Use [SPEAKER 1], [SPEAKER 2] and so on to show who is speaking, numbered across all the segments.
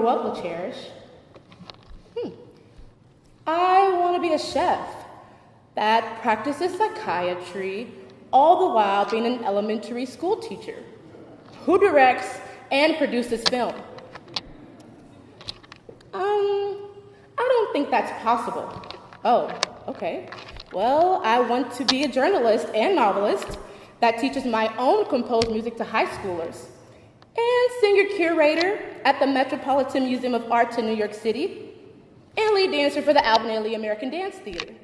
[SPEAKER 1] what, LaCherish? I want to be a chef that practices psychiatry, all the while being an elementary school teacher who directs and produces film. I don't think that's possible. Oh, okay. Well, I want to be a journalist and novelist that teaches my own composed music to high schoolers, and singer curator at the Metropolitan Museum of Arts in New York City, and lead dancer for the Alvin Ailey American Dance Theater.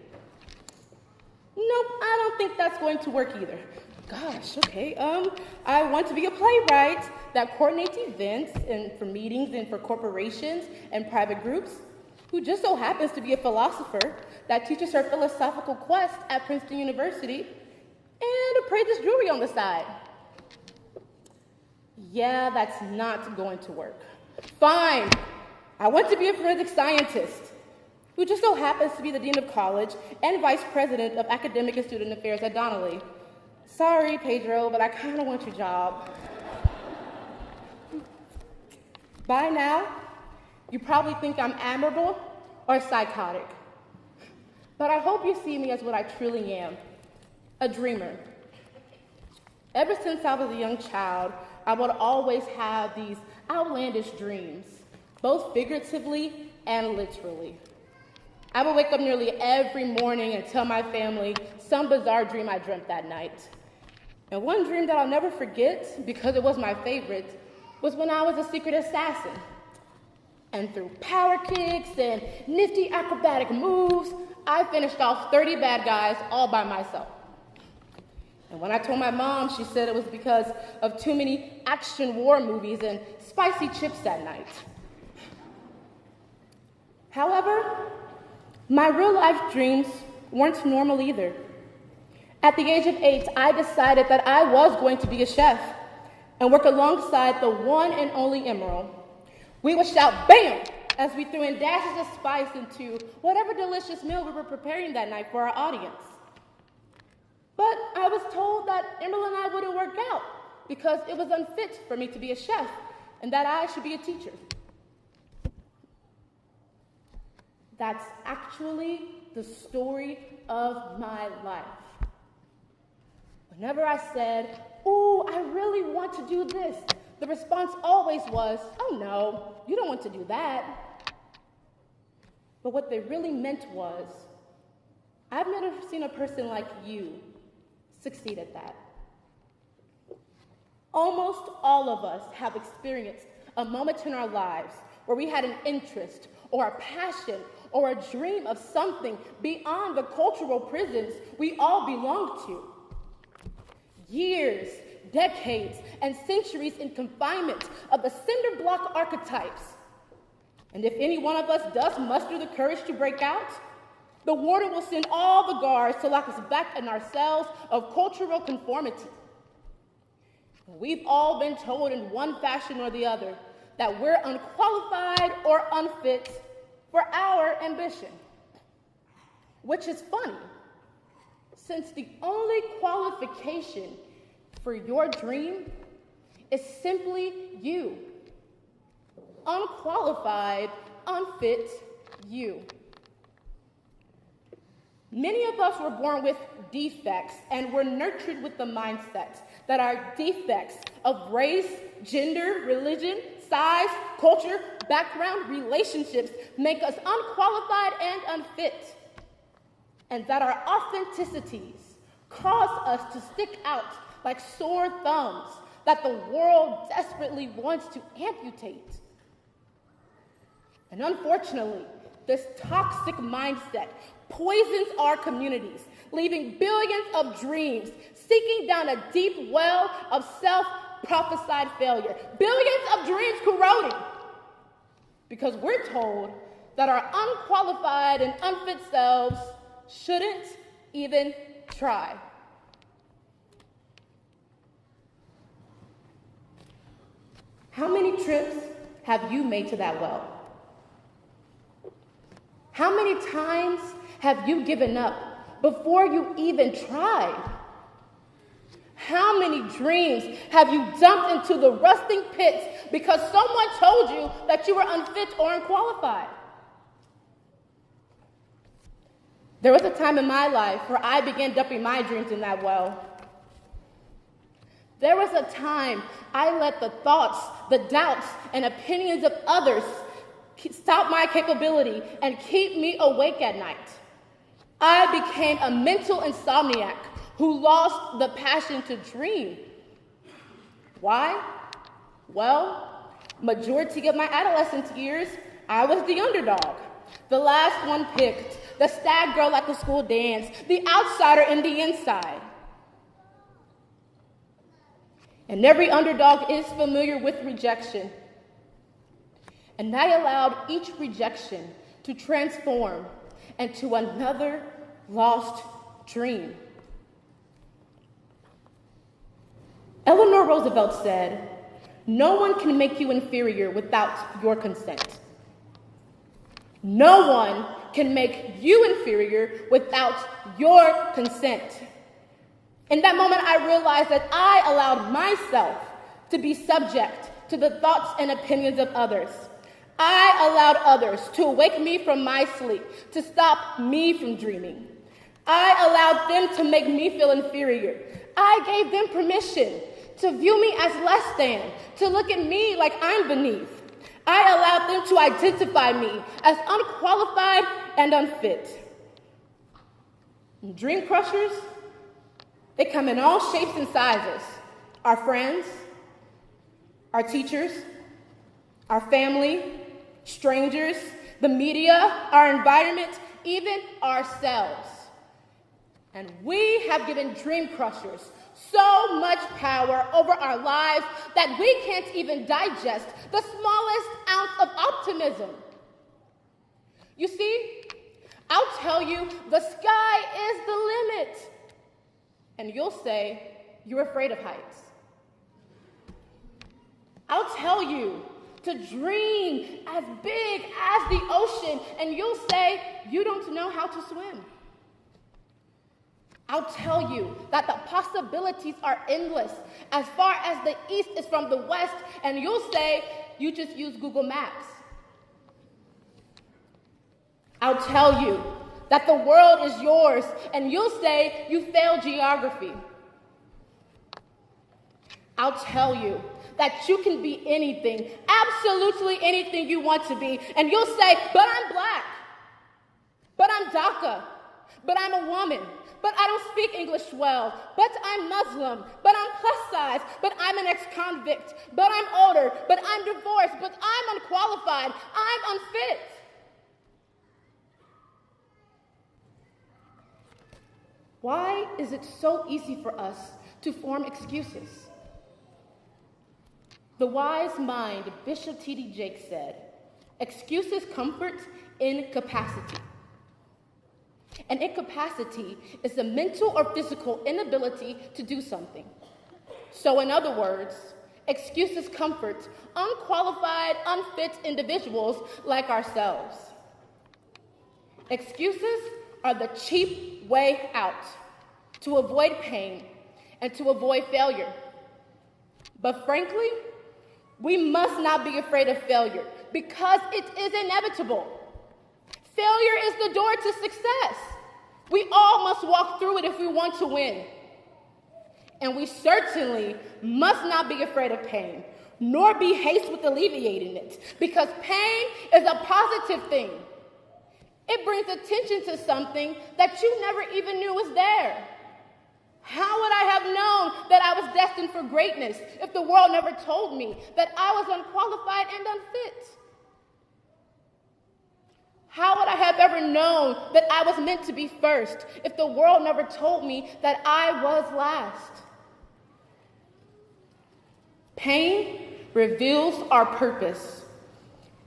[SPEAKER 1] Nope, I don't think that's going to work either. Gosh, okay. I want to be a playwright that coordinates events and for meetings and for corporations and private groups, who just so happens to be a philosopher that teaches her philosophical quest at Princeton University and appraises jewelry on the side. Yeah, that's not going to work. Fine. I want to be a forensic scientist who just so happens to be the dean of college and vice president of academic and student affairs at Donnelly. Sorry, Pedro, but I kind of want your job. By now, you probably think I'm admirable or psychotic. But I hope you see me as what I truly am, a dreamer. Ever since I was a young child, I would always have these outlandish dreams, both figuratively and literally. I would wake up nearly every morning and tell my family some bizarre dream I dreamt that night. And one dream that I'll never forget, because it was my favorite, was when I was a secret assassin. And through power kicks and nifty acrobatic moves, I finished off 30 bad guys all by myself. And when I told my mom, she said it was because of too many action war movies and spicy chips that night. However, my real life dreams weren't normal either. At the age of 8, I decided that I was going to be a chef and work alongside the one and only Emerald. We would shout "BAM!" as we threw in dashes of spice into whatever delicious meal we were preparing that night for our audience. But I was told that Emerald and I wouldn't work out because it was unfit for me to be a chef and that I should be a teacher. That's actually the story of my life. Whenever I said, "Ooh, I really want to do this," the response always was, "Oh no, you don't want to do that." But what they really meant was, "I've never seen a person like you succeed at that." Almost all of us have experienced a moment in our lives where we had an interest or a passion or a dream of something beyond the cultural prisons we all belong to. Years, decades, and centuries in confinement of the cinder block archetypes. And if any one of us does muster the courage to break out, the warden will send all the guards to lock us back in our cells of cultural conformity. We've all been told in one fashion or the other that we're unqualified or unfit for our ambition. Which is funny, since the only qualification for your dream is simply you. Unqualified, unfit you. Many of us were born with defects and were nurtured with the mindset that our defects of race, gender, religion, size, culture, background, relationships make us unqualified and unfit, and that our authenticities cause us to stick out like sore thumbs that the world desperately wants to amputate. And unfortunately, this toxic mindset poisons our communities, leaving billions of dreams sinking down a deep well of self-prophesied failure. Billions of dreams corroding because we're told that our unqualified and unfit selves shouldn't even try. How many trips have you made to that well? How many times have you given up before you even tried? How many dreams have you dumped into the rusting pits because someone told you that you were unfit or unqualified? There was a time in my life where I began dumping my dreams in that well. There was a time I let the thoughts, the doubts, and opinions of others stop my capability and keep me awake at night. I became a mental insomniac who lost the passion to dream. Why? Well, majority of my adolescent years, I was the underdog, the last one picked, the stag girl at the school dance, the outsider in the inside. And every underdog is familiar with rejection. And I allowed each rejection to transform into another lost dream. Eleanor Roosevelt said, "No one can make you inferior without your consent. No one can make you inferior without your consent." In that moment, I realized that I allowed myself to be subject to the thoughts and opinions of others. I allowed others to wake me from my sleep, to stop me from dreaming. I allowed them to make me feel inferior. I gave them permission to view me as less than, to look at me like I'm beneath. I allowed them to identify me as unqualified and unfit. Dream crushers, they come in all shapes and sizes. Our friends, our teachers, our family, strangers, the media, our environment, even ourselves. And we have given dream crushers so much power over our lives that we can't even digest the smallest ounce of optimism. You see, I'll tell you, the sky is the limit. And you'll say, you're afraid of heights. I'll tell you to dream as big as the ocean, and you'll say, you don't know how to swim. I'll tell you that the possibilities are endless as far as the east is from the west, and you'll say, you just use Google Maps. I'll tell you that the world is yours, and you'll say you failed geography. I'll tell you that you can be anything, absolutely anything you want to be, and you'll say, but I'm black, but I'm DACA, but I'm a woman, but I don't speak English well, but I'm Muslim, but I'm plus size, but I'm an ex-convict, but I'm older, but I'm divorced, but I'm unqualified, I'm unfit. Why is it so easy for us to form excuses? The wise mind, Bishop T.D. Jakes said, excuses comfort incapacity. And incapacity is a mental or physical inability to do something. So in other words, excuses comfort unqualified, unfit individuals like ourselves. Excuses are the cheap way out to avoid pain and to avoid failure. But frankly, we must not be afraid of failure because it is inevitable. Failure is the door to success. We all must walk through it if we want to win. And we certainly must not be afraid of pain, nor be hasty with alleviating it, because pain is a positive thing. It brings attention to something that you never even knew was there. How would I have known that I was destined for greatness if the world never told me that I was unqualified and unfit? How would I have ever known that I was meant to be first if the world never told me that I was last? Pain reveals our purpose.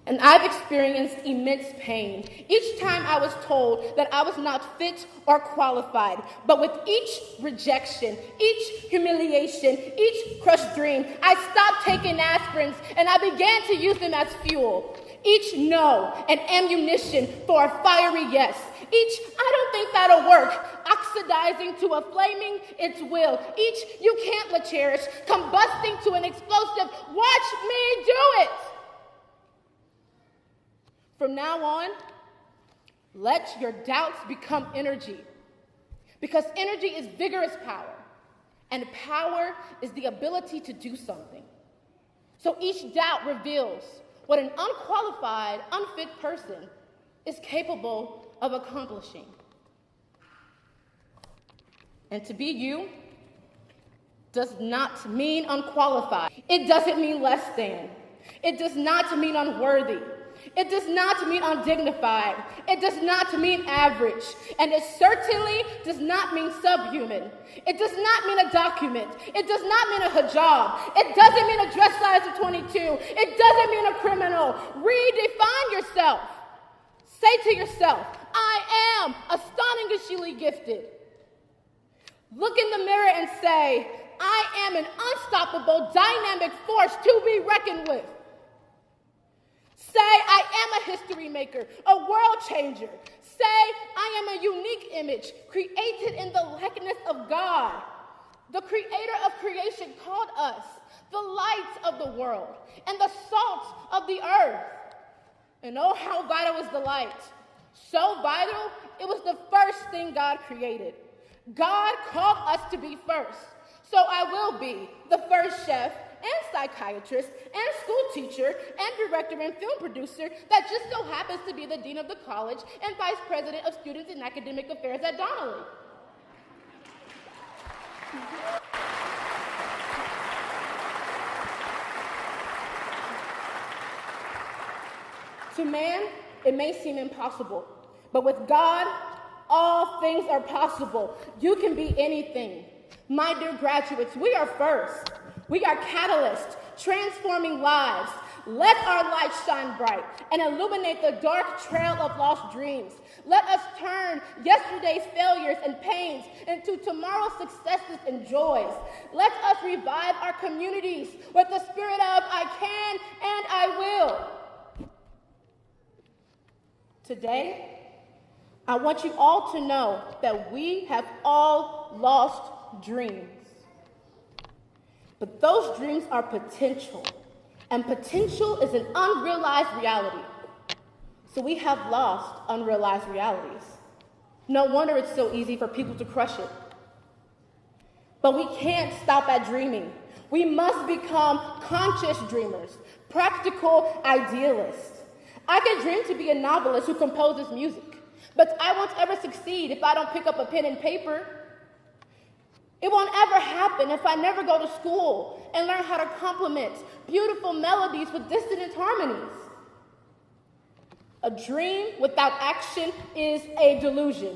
[SPEAKER 1] And I've experienced immense pain each time I was told that I was not fit or qualified. But with each rejection, each humiliation, each crushed dream, I stopped taking aspirins and I began to use them as fuel. Each no, an ammunition for a fiery yes. Each, I don't think that'll work, oxidizing to a flaming its will. Each you can't, LaCherish, combusting to an explosive, watch me do it. From now on, let your doubts become energy, because energy is vigorous power, and power is the ability to do something. So each doubt reveals what an unqualified, unfit person is capable of accomplishing. And to be you does not mean unqualified. It doesn't mean less than. It does not mean unworthy. It does not mean undignified. It does not mean average. And it certainly does not mean subhuman. It does not mean a document. It does not mean a hijab. It doesn't mean a dress size of 22. It doesn't mean a criminal. Redefine yourself. Say to yourself, I am astonishingly gifted. Look in the mirror and say, I am an unstoppable, dynamic force to be reckoned with. Say, I am a history maker, a world changer. Say, I am a unique image created in the likeness of God. The creator of creation called us the lights of the world and the salt of the earth. And oh, how vital is the light. So vital, it was the first thing God created. God called us to be first. So I will be the first chef and psychiatrist and school teacher and director and film producer that just so happens to be the dean of the college and vice president of students and academic affairs at Donnelly. To man, it may seem impossible, but with God, all things are possible. You can be anything. My dear graduates, we are first. We are catalysts, transforming lives. Let our light shine bright and illuminate the dark trail of lost dreams. Let us turn yesterday's failures and pains into tomorrow's successes and joys. Let us revive our communities with the spirit of I can and I will. Today, I want you all to know that we have all lost dreams. But those dreams are potential, and potential is an unrealized reality. So we have lost unrealized realities. No wonder it's so easy for people to crush it. But we can't stop at dreaming. We must become conscious dreamers, practical idealists. I can dream to be a novelist who composes music, but I won't ever succeed if I don't pick up a pen and paper. It won't ever happen if I never go to school and learn how to complement beautiful melodies with dissonant harmonies. A dream without action is a delusion.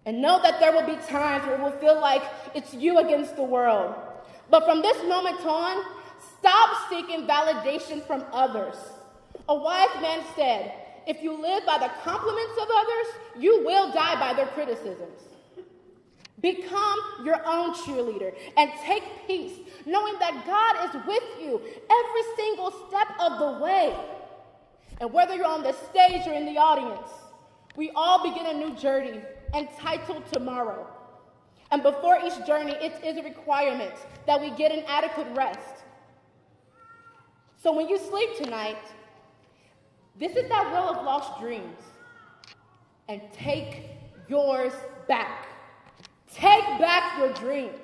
[SPEAKER 1] And know that there will be times where it will feel like it's you against the world. But from this moment on, stop seeking validation from others. A wise man said, if you live by the compliments of others, you will die by their criticisms. Become your own cheerleader and take peace, knowing that God is with you every single step of the way. And whether you're on the stage or in the audience, we all begin a new journey entitled Tomorrow. And before each journey, it is a requirement that we get an adequate rest. So when you sleep tonight, this is that well of lost dreams. And take yours back. Take back your dreams.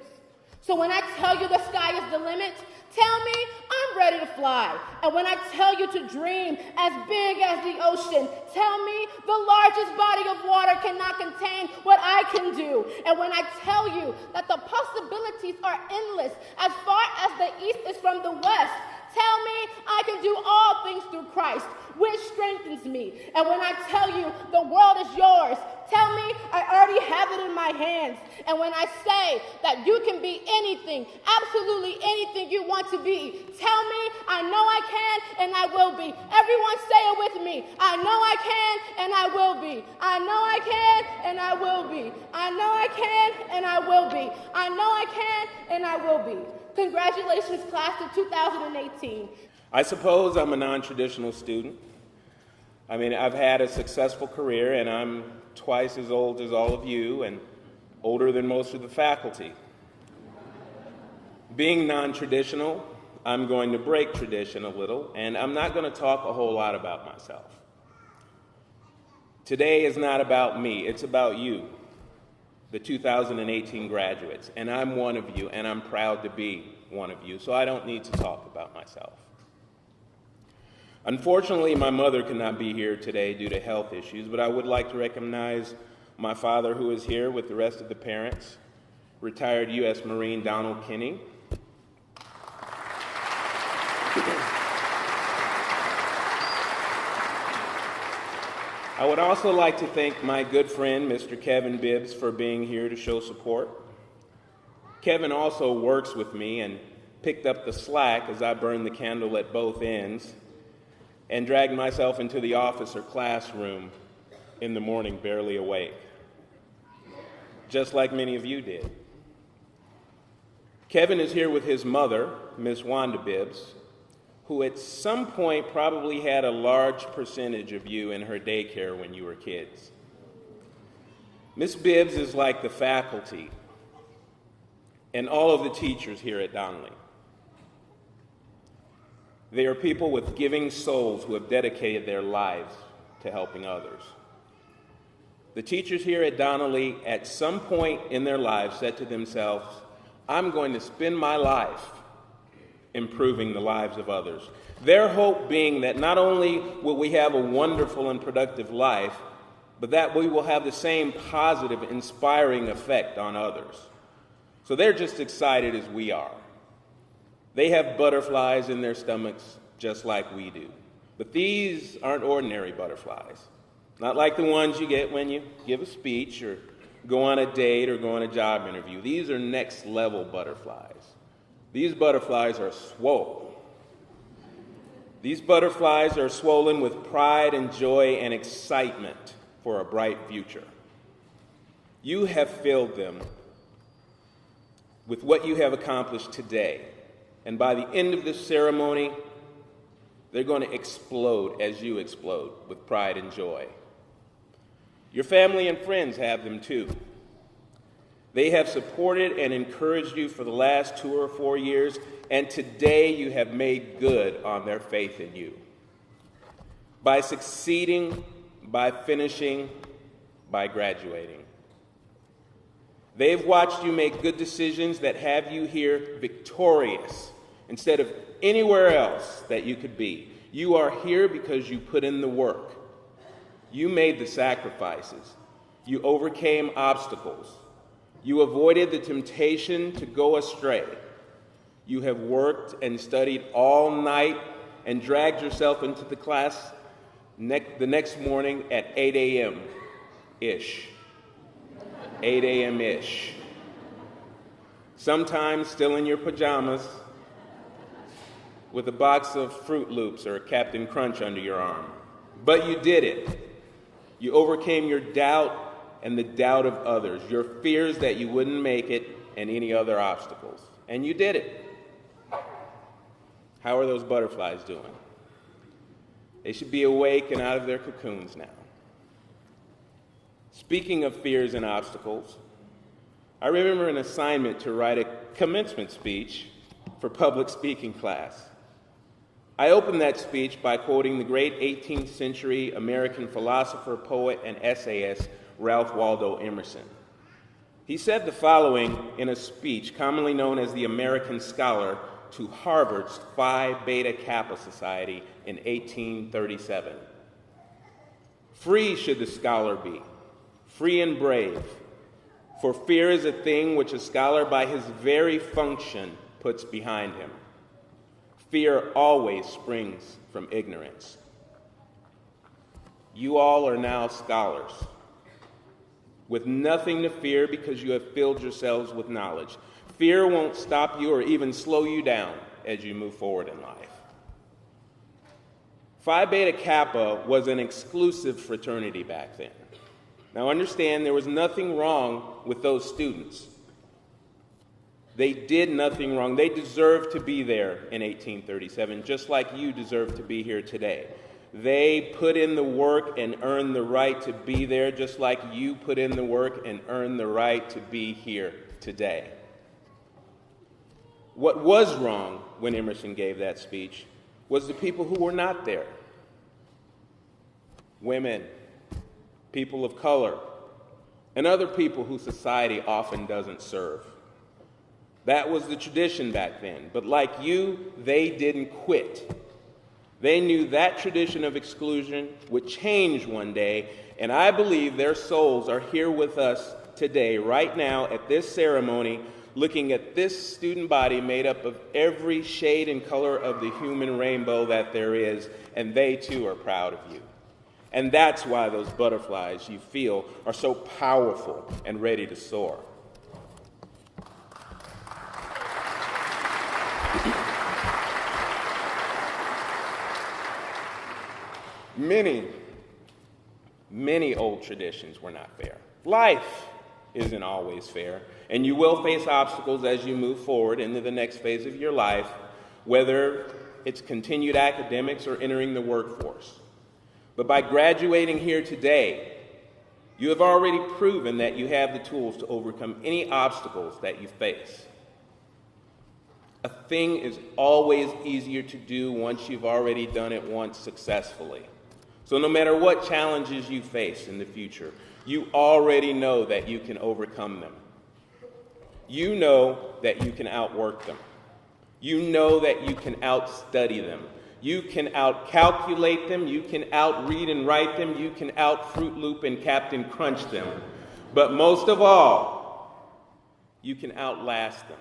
[SPEAKER 1] So when I tell you the sky is the limit, tell me I'm ready to fly. And when I tell you to dream as big as the ocean, tell me the largest body of water cannot contain what I can do. And when I tell you that the possibilities are endless as far as the east is from the west, tell me I can do all things through Christ, which strengthens me. And when I tell you the world is yours, tell me I already have it in my hands. And when I say that you can be anything, absolutely anything you want to be, tell me I know I can and I will be. Everyone say it with me. I know I can and I will be. I know I can and I will be. I know I can and I will be. I know I can and I will be. Congratulations, class of 2018.
[SPEAKER 2] I suppose I'm a non-traditional student. I mean, I've had a successful career, and I'm twice as old as all of you and older than most of the faculty. Being non-traditional, I'm going to break tradition a little, and I'm not going to talk a whole lot about myself. Today is not about me, it's about you, the 2018 graduates, and I'm one of you, and I'm proud to be one of you, so I don't need to talk about myself. Unfortunately, my mother could not be here today due to health issues, but I would like to recognize my father, who is here with the rest of the parents, retired U.S. Marine Donald Kinney. I would also like to thank my good friend, Mr. Kevin Bibbs, for being here to show support. Kevin also works with me and picked up the slack as I burned the candle at both ends and dragged myself into the office or classroom in the morning, barely awake, just like many of you did. Kevin is here with his mother, Miss Wanda Bibbs, who at some point probably had a large percentage of you in her daycare when you were kids. Miss Bibbs is like the faculty and all of the teachers here at Donnelly. They are people with giving souls who have dedicated their lives to helping others. The teachers here at Donnelly, at some point in their lives, said to themselves, I'm going to spend my life improving the lives of others. Their hope being that not only will we have a wonderful and productive life, but that we will have the same positive, inspiring effect on others. So they're just excited as we are. They have butterflies in their stomachs just like we do. But these aren't ordinary butterflies. Not like the ones you get when you give a speech or go on a date or go on a job interview. These are next level butterflies. These butterflies are swole. These butterflies are swollen with pride and joy and excitement for a bright future. You have filled them with what you have accomplished today. And by the end of this ceremony, they're going to explode as you explode with pride and joy. Your family and friends have them too. They have supported and encouraged you for the last 2 or 4 years, and today you have made good on their faith in you. By succeeding, by finishing, by graduating. They've watched you make good decisions that have you here victorious instead of anywhere else that you could be. You are here because you put in the work. You made the sacrifices. You overcame obstacles. You avoided the temptation to go astray. You have worked and studied all night and dragged yourself into the class the next morning at 8 a.m.-ish. 8 a.m.-ish. Sometimes still in your pajamas with a box of Fruit Loops or a Captain Crunch under your arm. But you did it. You overcame your doubt and the doubt of others, your fears that you wouldn't make it, and any other obstacles. And you did it. How are those butterflies doing? They should be awake and out of their cocoons now. Speaking of fears and obstacles, I remember an assignment to write a commencement speech for public speaking class. I opened that speech by quoting the great 18th century American philosopher, poet, and essayist Ralph Waldo Emerson. He said the following in a speech commonly known as the American Scholar to Harvard's Phi Beta Kappa Society in 1837. Free should the scholar be, free and brave, for fear is a thing which a scholar by his very function puts behind him. Fear always springs from ignorance. You all are now scholars, with nothing to fear because you have filled yourselves with knowledge. Fear won't stop you or even slow you down as you move forward in life. Phi Beta Kappa was an exclusive fraternity back then. Now understand, there was nothing wrong with those students. They did nothing wrong. They deserved to be there in 1837, just like you deserve to be here today. They put in the work and earned the right to be there, just like you put in the work and earned the right to be here today. What was wrong when Emerson gave that speech was the people who were not there. Women, people of color, and other people who society often doesn't serve. That was the tradition back then. But like you, they didn't quit. They knew that tradition of exclusion would change one day, and I believe their souls are here with us today, right now, at this ceremony, looking at this student body made up of every shade and color of the human rainbow that there is, and they too are proud of you. And that's why those butterflies you feel are so powerful and ready to soar. Many old traditions were not fair. Life isn't always fair, and you will face obstacles as you move forward into the next phase of your life, whether it's continued academics or entering the workforce. But by graduating here today, you have already proven that you have the tools to overcome any obstacles that you face. A thing is always easier to do once you've already done it once successfully. So no matter what challenges you face in the future, you already know that you can overcome them. You know that you can outwork them. You know that you can outstudy them. You can outcalculate them. You can outread and write them. You can out-Fruit Loop and Captain Crunch them. But most of all, you can outlast them.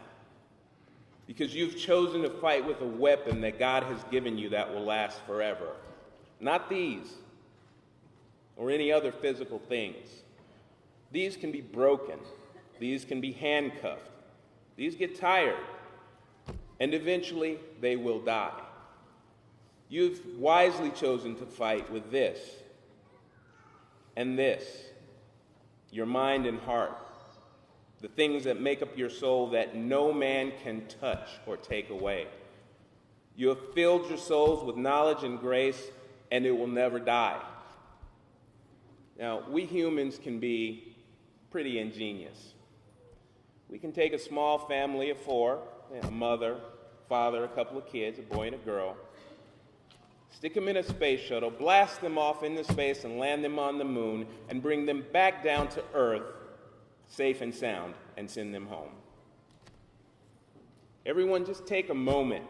[SPEAKER 2] Because you've chosen to fight with a weapon that God has given you that will last forever. Not these or any other physical things. These can be broken. These can be handcuffed. These get tired. And eventually they will die. You've wisely chosen to fight with this and this, your mind and heart, the things that make up your soul that no man can touch or take away. You have filled your souls with knowledge and grace, and it will never die. Now, we humans can be pretty ingenious. We can take a small family of 4, a mother, father, a couple of kids, a boy and a girl, stick them in a space shuttle, blast them off into space and land them on the moon, and bring them back down to Earth, safe and sound, and send them home. Everyone, just take a moment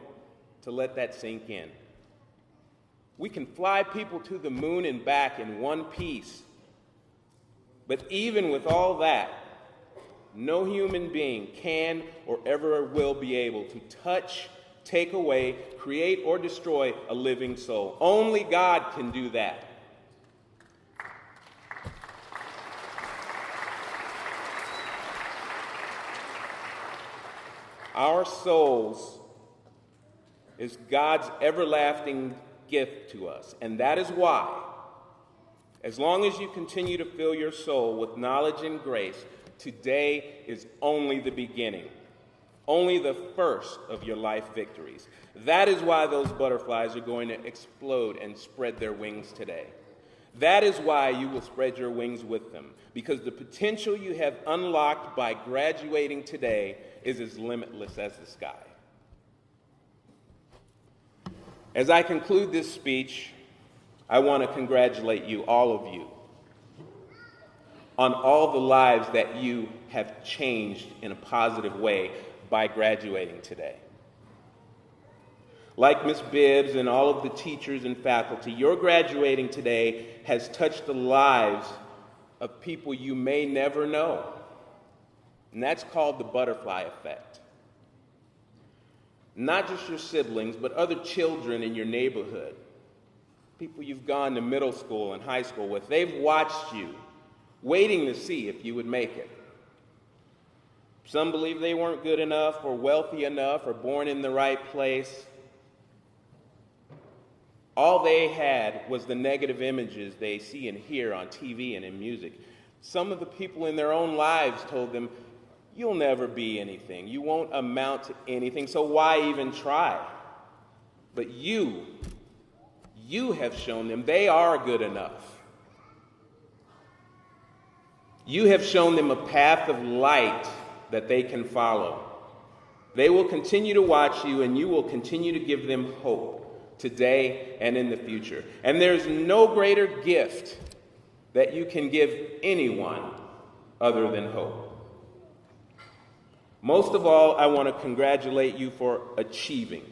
[SPEAKER 2] to let that sink in. We can fly people to the moon and back in one piece. But even with all that, no human being can or ever will be able to touch, take away, create, or destroy a living soul. Only God can do that. Our souls is God's everlasting gift to us, and that is why, as long as you continue to fill your soul with knowledge and grace, today is only the beginning, only the first of your life victories. That is why those butterflies are going to explode and spread their wings today. That is why you will spread your wings with them, because the potential you have unlocked by graduating today is as limitless as the sky. As I conclude this speech, I want to congratulate you, all of you, on all the lives that you have changed in a positive way by graduating today. Like Ms. Bibbs and all of the teachers and faculty, your graduating today has touched the lives of people you may never know. And that's called the butterfly effect. Not just your siblings, but other children in your neighborhood, people you've gone to middle school and high school with. They've watched you, waiting to see if you would make it. Some believe they weren't good enough or wealthy enough or born in the right place. All they had was the negative images they see and hear on TV and in music. Some of the people in their own lives told them, "You'll never be anything. You won't amount to anything, so why even try?" But you You have shown them they are good enough. You have shown them a path of light that they can follow. They will continue to watch you, and you will continue to give them hope today and in the future. And there's no greater gift that you can give anyone other than hope. Most of all, I want to congratulate you for achieving,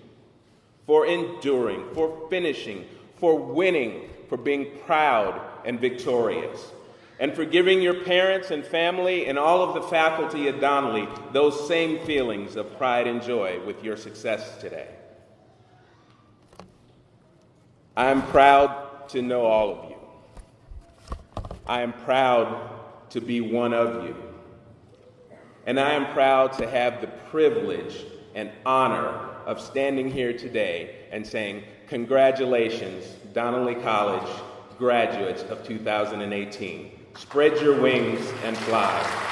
[SPEAKER 2] for enduring, for finishing, for winning, for being proud and victorious, and for giving your parents and family and all of the faculty at Donnelly those same feelings of pride and joy with your success today. I am proud to know all of you. I am proud to be one of you. And I am proud to have the privilege and honor of standing here today and saying, congratulations, Donnelly College graduates of 2018. Spread your wings and fly.